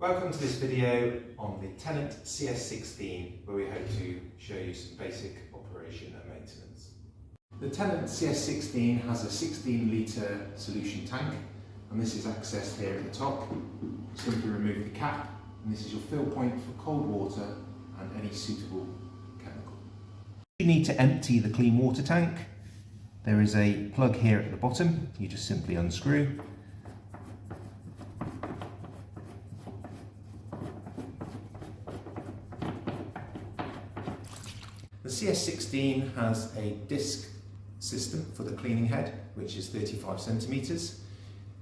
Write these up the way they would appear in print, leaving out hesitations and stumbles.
Welcome to this video on the Tennant CS16, where we hope to show you some basic operation and maintenance. The Tennant CS16 has a 16 litre solution tank, and this is accessed here at the top. Simply remove the cap, and this is your fill point for cold water and any suitable chemical. You need to empty the clean water tank. There is a plug here at the bottom. You just simply unscrew. The CS16 has a disc system for the cleaning head, which is 35 centimetres.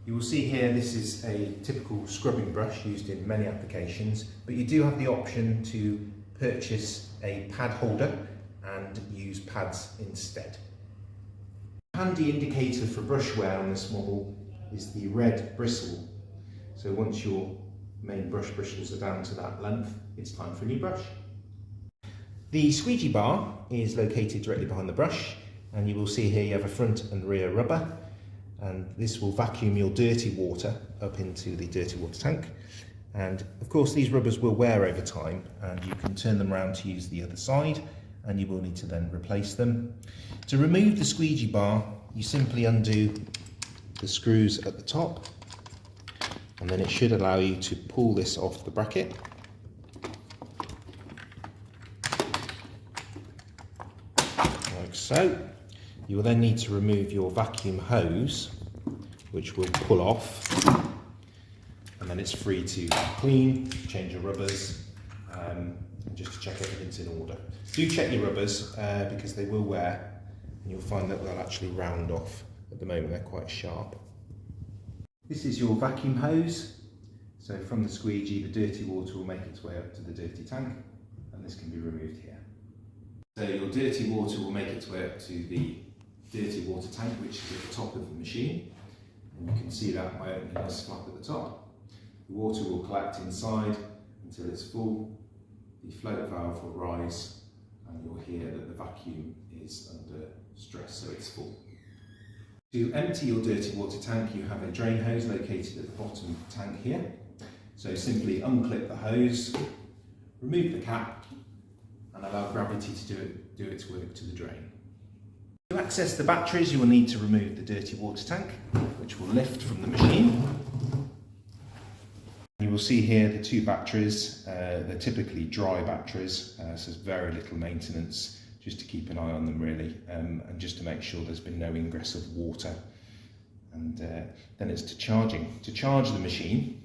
You will see here this is a typical scrubbing brush used in many applications, but you do have the option to purchase a pad holder and use pads instead. A handy indicator for brush wear on this model is the red bristle. So once your main brush bristles are down to that length, it's time for a new brush. The squeegee bar is located directly behind the brush, and you will see here you have a front and rear rubber, and this will vacuum your dirty water up into the dirty water tank. And of course these rubbers will wear over time, and you can turn them around to use the other side, and you will need to then replace them. To remove the squeegee bar, you simply undo the screws at the top, and then it should allow you to pull this off the bracket. Like so. You will then need to remove your vacuum hose, which will pull off, and then it's free to clean, change your rubbers, and just to check everything's in order. Do check your rubbers because they will wear, and you'll find that they'll actually round off. At the moment they're quite sharp. This is your vacuum hose. So from the squeegee, the dirty water will make its way up to the dirty tank, and this can be removed here. So your dirty water will make its way up to the dirty water tank, which is at the top of the machine, and you can see that by opening this flap at the top. The water will collect inside until it's full. The float valve will rise, and you'll hear that the vacuum is under stress, so it's full. To empty your dirty water tank, you have a drain hose located at the bottom of the tank here. So simply unclip the hose, remove the cap, and allow gravity to do its work to the drain. To access the batteries, you will need to remove the dirty water tank, which will lift from the machine. You will see here the two batteries. They're typically dry batteries, so there's very little maintenance, just to keep an eye on them really, and just to make sure there's been no ingress of water. And then it's to charging. To charge the machine,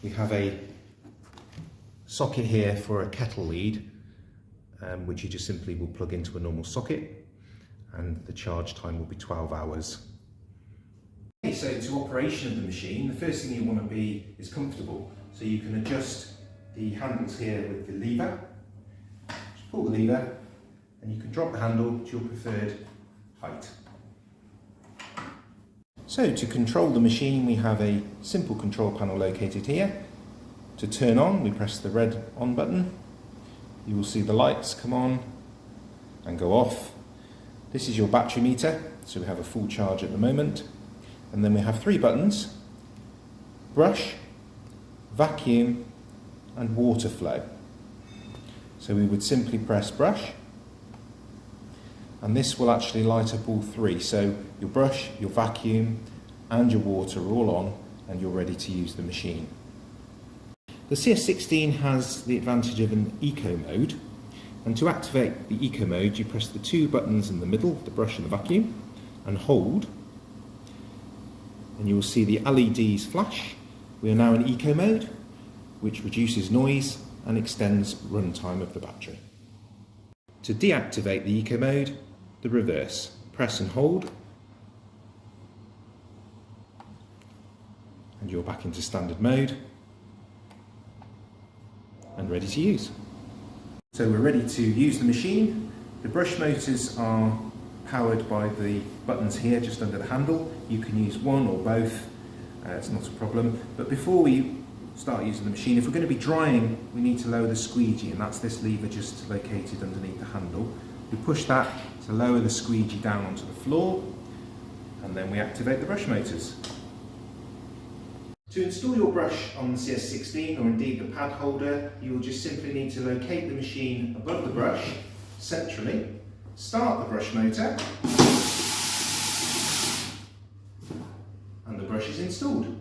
we have a socket here for a kettle lead, which you just simply will plug into a normal socket, and the charge time will be 12 hours. Okay, so to operation of the machine, the first thing you want to be is comfortable. So you can adjust the handles here with the lever. Just pull the lever, and you can drop the handle to your preferred height. So to control the machine, we have a simple control panel located here. To turn on, we press the red on button. You will see the lights come on and go off. This is your battery meter, so we have a full charge at the moment. And then we have three buttons: brush, vacuum, and water flow. So we would simply press brush, and this will actually light up all three. So your brush, your vacuum, and your water are all on, and you're ready to use the machine. The CS16 has the advantage of an eco mode, and to activate the eco mode you press the two buttons in the middle, the brush and the vacuum, and hold, and you will see the LEDs flash. We are now in eco mode, which reduces noise and extends runtime of the battery. To deactivate the eco mode, the reverse, press and hold, and you're back into standard mode and ready to use. So we're ready to use the machine. The brush motors are powered by the buttons here just under the handle. You can use one or both, it's not a problem. But before we start using the machine, if we're going to be drying, we need to lower the squeegee, and that's this lever just located underneath the handle. We push that to lower the squeegee down onto the floor, and then we activate the brush motors. To install your brush on the CS16 or indeed the pad holder, you will just simply need to locate the machine above the brush centrally, start the brush motor, and the brush is installed.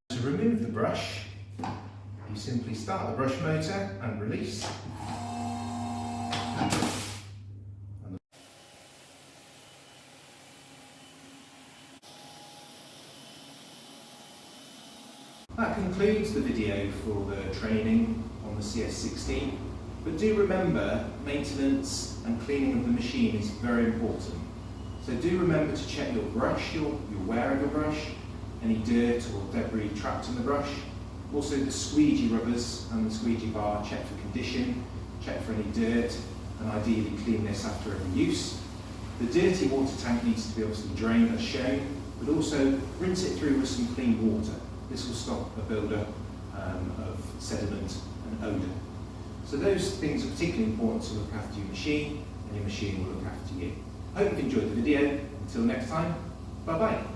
To remove the brush, you simply start the brush motor and release. That concludes the video for the training on the CS16, but do remember maintenance and cleaning of the machine is very important. So do remember to check your brush, your wear of your brush, any dirt or debris trapped in the brush. Also the squeegee rubbers and the squeegee bar, check for condition, check for any dirt, and ideally clean this after every use. The dirty water tank needs to be obviously drained as shown, but also rinse it through with some clean water. This will stop a build-up of sediment and odour. So those things are particularly important to look after your machine, and your machine will look after you. I hope you've enjoyed the video. Until next time, bye bye.